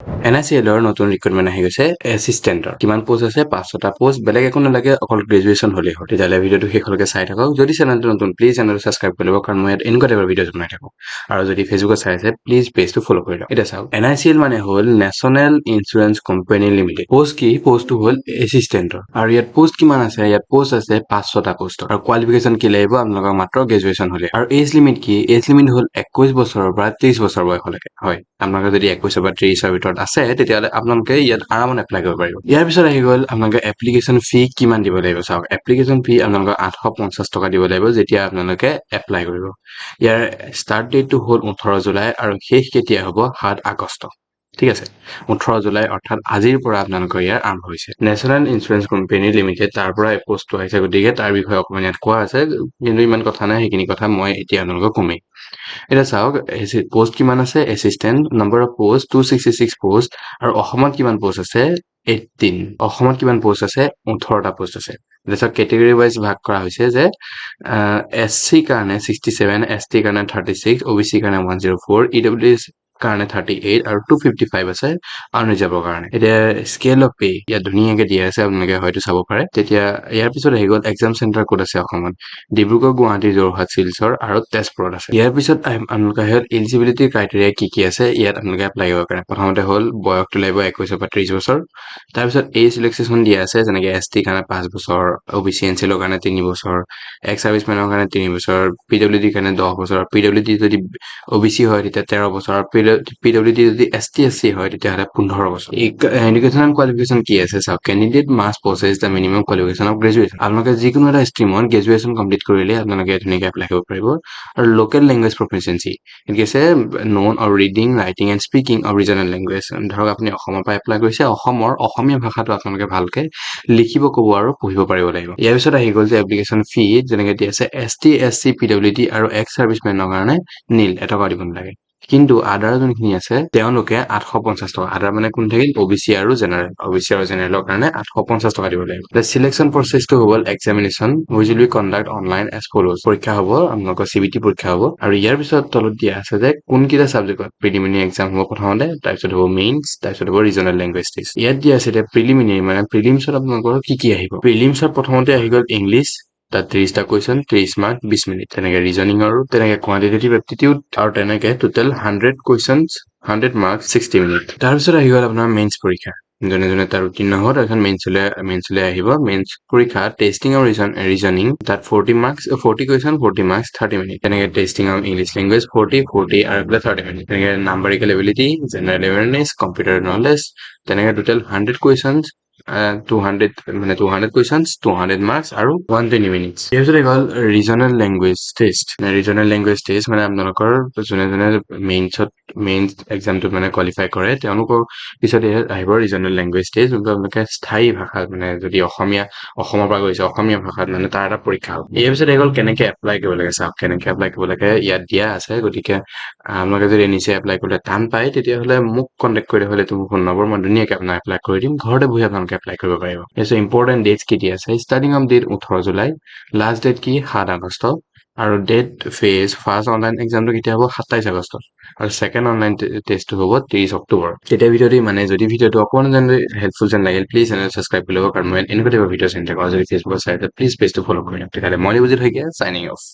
NICL নতুন recruitment আহি গৈছে এছিষ্টেণ্টৰ কিমান পোষ্ট আছে 500টা পোষ্ট বেলেগ একো নালাগে অকল গ্ৰেজুৱেশ্যন হ'লেই হ'ল তেতিয়াহ'লে ভিডিঅ'টো শেষলৈকে চাই থাকক যদি চেনেলটো নতুন প্লিজ চেনেলটো ছাবস্ক্ৰাইব কৰি ল'ব কাৰণ মই ইয়াত এনেকুৱা টাইপৰ ভিডিঅ' বনাই থাকোঁ আৰু যদি ফেচবুকত চাই আছে প্লিজ পেজটো ফ'ল' কৰি লওক এতিয়া চাওক NICL মানে হ'ল national insurance company limited post কি পোষ্টটো হ'ল এছিষ্টেণ্টৰ আৰু ইয়াত পোষ্ট কিমান আছে ইয়াত পোষ্ট আছে 500টা পোষ্ট আৰু কোৱালিফিকেশ্যন কি লাগিব আপোনালোকক মাত্ৰ গ্ৰেজুৱেশ্যন হ'লে আৰু এজ লিমিট কি এজ লিমিট হ'ল 21 বছৰৰ পৰা 30 বছৰ বয়সলৈকে হয় আপোনালোকে যদি 21 বা 30ৰ ভিতৰত আছে তেতিয়াহ'লে আপোনালোকে ইয়াত আৰামত এপ্লাই কৰিব পাৰিব ইয়াৰ পিছত আহি গ'ল আপোনালোকে এপ্লিকেশ্যন ফি কিমান দিব লাগিব চাওক এপ্লিকেশ্যন ফি আপোনালোকক 850 টকা দিব লাগিব যেতিয়া আপোনালোকে এপ্লাই কৰিব ইয়াৰ ষ্টাৰ্ট ডেটটো হ'ল 18 জুলাই আৰু শেষ কেতিয়া হ'ব 7 আগষ্ট ঠিক আছে 18 জুলাই অৰ্থাৎ আজিৰ পৰা আপোনালোকৰ ইয়াৰ আৰম্ভ হৈছে নেশ্যনেল ইঞ্চুৰেঞ্চ কোম্পানী লিমিটেড তাৰ পৰা এই পোষ্টটো আহিছে গতিকে তাৰ বিষয়ে অকণমান ইয়াত কোৱা আছে কিন্তু ইমান কথা নাই সেইখিনি কথা মই এতিয়া আপোনালোকক কমেই এতিয়া চাওক পোষ্ট কিমান আছে assistant number of post 266 post আৰু অসমত কিমান পোষ্ট আছে 18 অসমত কিমান পোষ্ট আছে 18টা পোষ্ট আছে তাৰপিছত কেটেগৰী ৱাইজ ভাগ কৰা হৈছে যে SC কাৰণে 67 ST কাৰণে 36 OBC কাৰণে 104 EWS কাৰণে 38 আৰু 255 আছে আনৰিজাৰ্ভৰ কাৰণে এতিয়া স্কেল অফ পে ইয়াত ধুনীয়াকে দিয়া আছে আপোনালোকে হয়তো চাব পাৰে তেতিয়া ইয়াৰ পিছত আহি গ'ল এক্সাম চেণ্টাৰ ক'ত আছে অসমত ডিব্ৰুগড় গুৱাহাটী যোৰহাট শিলচৰ আৰু তেজপুৰত আছে ইয়াৰ পিছত আপোনালোকে হ'ল এলিজিবিলিটি ক্ৰাইটেৰিয়া কি আছে ইয়াত আপোনালোকে এপ্লাই কৰিব পাৰে প্ৰথমতে হ'ল বয়সটো লাগিব 21 পৰা 30 বছৰ তাৰপিছত এজ ৰিলেক্সেশ্যন দিয়া আছে যেনেকে ST কাৰণে 5 বছৰ OBC NCL কাৰণে 3 বছৰ এক্স চাৰ্ভিচমেনৰ কাৰণে 3 বছৰ PWD কাৰণে 10 বছৰ PWD যদি OBC হয় তেতিয়া 13 বছৰ আৰু PWD যদি ST SC হয় তেতিয়াহ'লে 15 বছৰ এডুকেশ্যনেল কোৱালিফিকেশ্যন কি আছে চাওক candidate must possess the minimum qualification of graduation আপোনালোকে যিকোনো এটা ষ্ট্ৰীমত গ্ৰেজুৱেশ্যন কমপ্লিট কৰিলে আপোনালোকে ধুনীয়াকৈ এপ্লাই কৰিব পাৰিব আৰু লোকেল লেংগুৱেজ প্ৰফিচিয়েঞ্চি ঠিক আছে none or reading writing and speaking of regional language ধৰক আপুনি অসমৰ পৰা এপ্লাই কৰিছে অসমৰ অসমীয়া ভাষাটো আপোনালোকে ভালকে লিখিব ক'ব আৰু পঢ়িব পাৰিব লাগিব ইয়াৰ পিছত আহি গ'ল যে এপ্লিকেশ্যন ফি যেনেকে দিয়া আছে ST SC PWD আৰু এক্স চাৰ্ভিচমেনৰ কাৰণে নীল এটকা দিব নালাগে কিন্তু আদাৰ যোনখিনি আছে তেওঁলোকে 850 টকা আদাৰ মানে কোন থাকিল OBC আৰু জেনেৰেলৰ কাৰণে 850 টকা দিব লাগিব চিলেকশ্যন প্ৰচেছটো হ'ল examination which will be conduct online as follows পৰীক্ষা হ'ব আপোনালোকৰ CBT পৰীক্ষা হ'ব আৰু ইয়াৰ পিছত তলত দিয়া আছে যে কোনকেইটা ছাবজেক্টত প্ৰিলিমিনাৰী এক্সাম হ'ব প্ৰথমতে তাৰপিছত হ'ব মেইনছ তাৰপিছত হ'ব ৰিজনেল লেংগুৱেজ টেষ্ট ইয়াত দিয়া আছে এতিয়া প্ৰিলিমিনাৰী মানে প্ৰিলিমছত আপোনালোকৰ কি আহিব প্ৰিলিমছত প্ৰথমতে আহি গ'ল ইংলিছ তাত 30টা কুৱেশ্যন 30 মাৰ্ক 20 মিনিট তেনেকে ৰিজনিং আৰু তেনেকে কোৱান্টিটেটিভ এপ্টিটিউড আৰু তেনেকে টোটেল 100 কুৱেশ্যনছ 100 মাৰ্কছ 60 মিনিট তাৰপিছত আহি গ'ল আপোনাৰ মেইনছ পৰীক্ষা যোনে তাৰ উত্তীৰ্ণ হ'ব তাৰপিছত মেইনছলৈ আহিব মেইনছ পৰীক্ষা টেষ্টিং আৰু ৰিজনিং তাত 40 কুৱেশ্যন 40 মাৰ্কছ 30 মিনিট তেনেকে টেষ্টিং অফ ইংলিছ লেংগুৱেজ 40 আৰু এইফালে 30 মিনিট তেনেকে numerical ability general awareness computer knowledge তেনেকে টোটেল 100 কুৱেশ্যনছ 200 কুৱেশ্যনছ 200 মাৰ্কছ আৰু 120 মিনিটছ ইয়াৰ পিছত গ'ল ৰিজনেল লেংগুৱেজ টেষ্ট মানে আপোনালোকৰ যোনে মেইনছ এক্সামটোত মানে কোৱালিফাই কৰে তেওঁলোকৰ পিছত আহিব ৰিজনেল লেংগুৱেজ টেষ্ট যোনটো আপোনালোকে স্থায়ী ভাষাত মানে যদি অসমৰ পৰা গৈছে অসমীয়া ভাষাত মানে তাৰ এটা পৰীক্ষা হ'ব ইয়াৰ পিছত গ'ল কেনেকে এপ্লাই কৰিব লাগে চাওক কেনেকে এপ্লাই কৰিব লাগে ইয়াত দিয়া আছে গতিকে আপোনালোকে যদি নিজে এপ্লাই কৰিলে টান পায় তেতিয়াহ'লে মোক কণ্টেক্ট কৰিলে হ'লে মোৰ ফোন নম্বৰ মই ধুনীয়াকৈ আপোনাক এপ্লাই কৰি দিম ঘৰতে বহি আপোনালোকে এপ্লাই কৰিব পাৰিব ইম্পৰ্টেণ্ট ডেটছ কি দিয়া আছে starting of date 18 July last date কি 7 আগষ্ট আৰু ডেট ফেজ ফাৰ্ষ্ট অনলাইন এক্সামটো কেতিয়া হ'ব 27 আগষ্ট আৰু ছেকেণ্ড অনলাইন টেষ্টটো হ'ব 30 অক্টোবৰ তেতিয়া ভিডিঅ'টো মানে যদি ভিডিঅ'টো অকণমান হেল্পফুল যেন লাগিল প্লিজ চেনেল ছাবস্ক্ৰাইব কৰি ল'ব কাৰণ মই এনেকুৱা টাইপৰ ভিডিঅ' চাই থাকোঁ আৰু যদি ফেচবুকত চাই প্লিজ পেজটো ফ'ল' কৰি দিয়ক তেতিয়াহ'লে মই বুজি থাকে চাইনিং অফ